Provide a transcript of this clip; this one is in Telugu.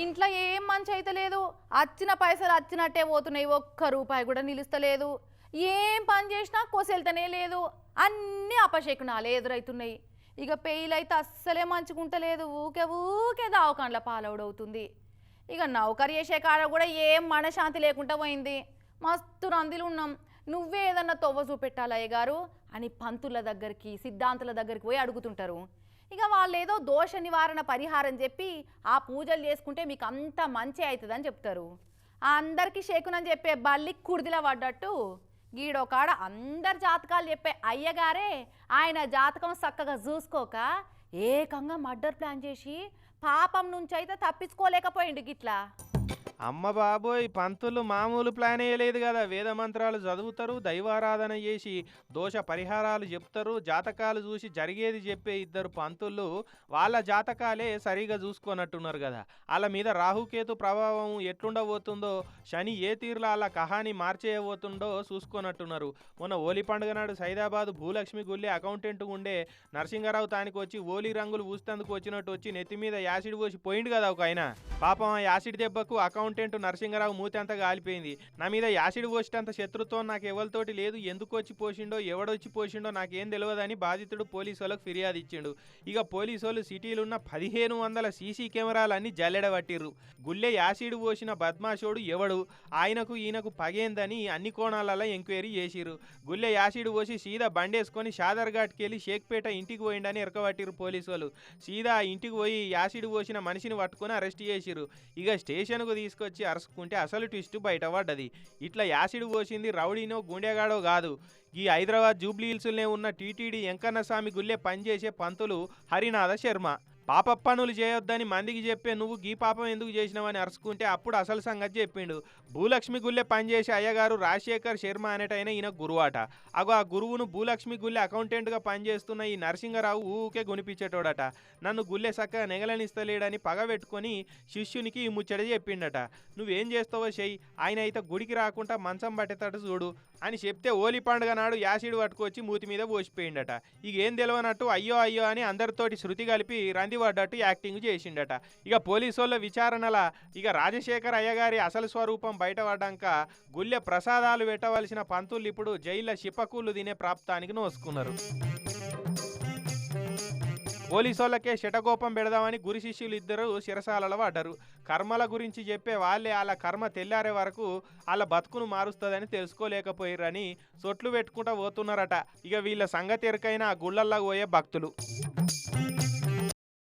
ఇంట్లో ఏం మంచి అయితే లేదు. అచ్చిన పైసలు అచ్చినట్టే పోతున్నాయి. ఒక్క రూపాయి కూడా నిలుస్తలేదు. ఏం పని చేసినా కొసెళ్తనే లేదు. అన్నీ అపశకునాలే ఎదురైతున్నాయి. ఇక పెయిలైతే అస్సలే మంచుకుంటలేదు. ఊకే ఊకే దావకాండ్ల పాలవుడవుతుంది. ఇక నౌకరు చేసే కాడ కూడా ఏం మనశాంతి లేకుండా పోయింది. మస్తు రందిలు ఉన్నాం. నువ్వే ఏదన్నా తొవ్వ చూపెట్టాలయ్య గారు అని పంతుల దగ్గరికి సిద్ధాంతుల దగ్గరికి పోయి అడుగుతుంటారు. ఇక వాళ్ళు ఏదో దోష నివారణ పరిహారం చెప్పి ఆ పూజలు చేసుకుంటే మీకు అంత మంచి అవుతుందని చెప్తారు. అందరికీ షేకునని చెప్పే బల్లి కుడిదిలా పడ్డట్టు గీడొకాడ అందరి జాతకాలు చెప్పే అయ్యగారే ఆయన జాతకం చక్కగా చూసుకోక ఏకంగా మర్డర్ ప్లాన్ చేసి పాపం నుంచి అయితే తప్పించుకోలేకపోయిండు గిట్లా. అమ్మ బాబోయ్, పంతులు మామూలు ప్లాన్ వేయలేదు కదా. వేద మంత్రాలు చదువుతారు, దైవారాధన చేసి దోష పరిహారాలు చెప్తారు, జాతకాలు చూసి జరిగేది చెప్పే ఇద్దరు పంతులు వాళ్ళ జాతకాలే సరిగా చూసుకున్నట్టున్నారు కదా. వాళ్ళ మీద రాహుకేతు ప్రభావం ఎట్లుండబోతుందో, శని ఏ తీరులో వాళ్ళ కహాని మార్చేయబోతుండో చూసుకున్నట్టున్నారు. మొన్న ఓలి పండుగ నాడు సైదాబాద్ భూలక్ష్మి గుళ్ళి అకౌంటెంట్ ఉండే నరసింగరావు తానికి వచ్చి ఓలి రంగులు పూస్తందుకు వచ్చినట్టు వచ్చి నెత్తి మీద యాసిడ్ పోసి పోయిండు కదా ఒక ఆయన. పాపం ఆ యాసిడ్ దెబ్బకు అకౌంటెంట్ నరసింగరావు మూతి అంతా కాలిపోయింది. నా మీద యాసిడ్ పోసేటంత శత్రుత్వం నాకు ఎవరితోటి లేదు, ఎందుకు వచ్చి పోసిండో ఎవడొచ్చి పోసిండో నాకేం తెలియదని బాధితుడు పోలీసు వాళ్ళకు ఫిర్యాదు ఇచ్చిండు. ఇక పోలీసు వాళ్ళు సిటీలో ఉన్న 1500 సీసీ కెమెరాలన్నీ జల్లెడబట్టిర్రు. గుళ్ళే యాసిడ్ పోసిన బద్మాషోడు ఎవడు, ఆయనకు ఈయనకు పగేందని అన్ని కోణాలలో ఎంక్వైరీ చేసిర్రు. గుళ్ళే యాసిడ్ పోసి సీదా బండేసుకొని షాదర్ఘాట్కి వెళ్ళి షేక్పేట ఇంటికి పోయిండని ఎరకబట్టిర్రు పోలీసు వాళ్ళు. సీదా ఇంటికి పోయి యాసిడ్ పోసిన మనిషిని పట్టుకొని అరెస్ట్ చేసిర్రు. ఇక స్టేషన్కు తీసుకొచ్చి అరుచుకుంటే అసలు ట్విస్ట్ బయటపడ్డది. ఇట్లా యాసిడ్ పోసింది రౌడీనో గుండెగాడో కాదు, ఈ హైదరాబాద్ జూబ్లీ హిల్స్లోనే ఉన్న టీటీడీ వెంకన్నస్వామి గుళ్ళే పనిచేసే పంతులు హరినాథ శర్మ. పాప పనులు చేయొద్దని మందికి చెప్పే నువ్వు గీ పాపం ఎందుకు చేసినావని అరుచుకుంటే అప్పుడు అసలు సంగతి చెప్పిండు. భూలక్ష్మి గుళ్ళే పనిచేసే అయ్యగారు రాజశేఖర్ శర్మ అనేటైనా ఈయన గురువాట. అగో ఆ గురువును భూలక్ష్మి గుళ్ళే అకౌంటెంట్గా పనిచేస్తున్న ఈ నరసింగరావు ఊకే గునిపించేటోడట. నన్ను గుళ్ళే చక్కగా నెగలనిస్తలేడని పగబెట్టుకొని శిష్యునికి ఈ ముచ్చట చెప్పిండట. నువ్వేం చేస్తావో చెయ్యి, ఆయన అయితే గుడికి రాకుండా మంచం పట్టేటట్టు చూడు అని చెప్తే ఓలి పండుగ నాడు యాసిడ్ పట్టుకొచ్చి మూతి మీద పోసిపోయిండట. ఇక ఏం తెలియనట్టు అయ్యో అయ్యో అని అందరితోటి శృతి కలిపి రంది పడ్డట్టు యాక్టింగ్ చేసిండట. ఇక పోలీసు వాళ్ళ విచారణల ఇక రాజశేఖర్ అయ్యగారి అసలు స్వరూపం బయటపడ్డాక గుళ్ళె ప్రసాదాలు పెట్టవలసిన పంతులు ఇప్పుడు జైల్లో శిపకూళ్ళు తినే ప్రాప్తానికి నోసుకున్నారు. పోలీసోళ్ళకే శటకోపం పెడదామని గురి శిష్యులు ఇద్దరు శిరసాలలో పడ్డారు. కర్మల గురించి చెప్పే వాళ్ళే వాళ్ళ కర్మ తెల్లారే వరకు వాళ్ళ బతుకును మారుస్తుందని తెలుసుకోలేకపోయారని సొట్లు పెట్టుకుంటూ పోతున్నారట. ఇక వీళ్ళ సంగతి ఎరకైన గుళ్ళల్లోకి పోయే భక్తులు.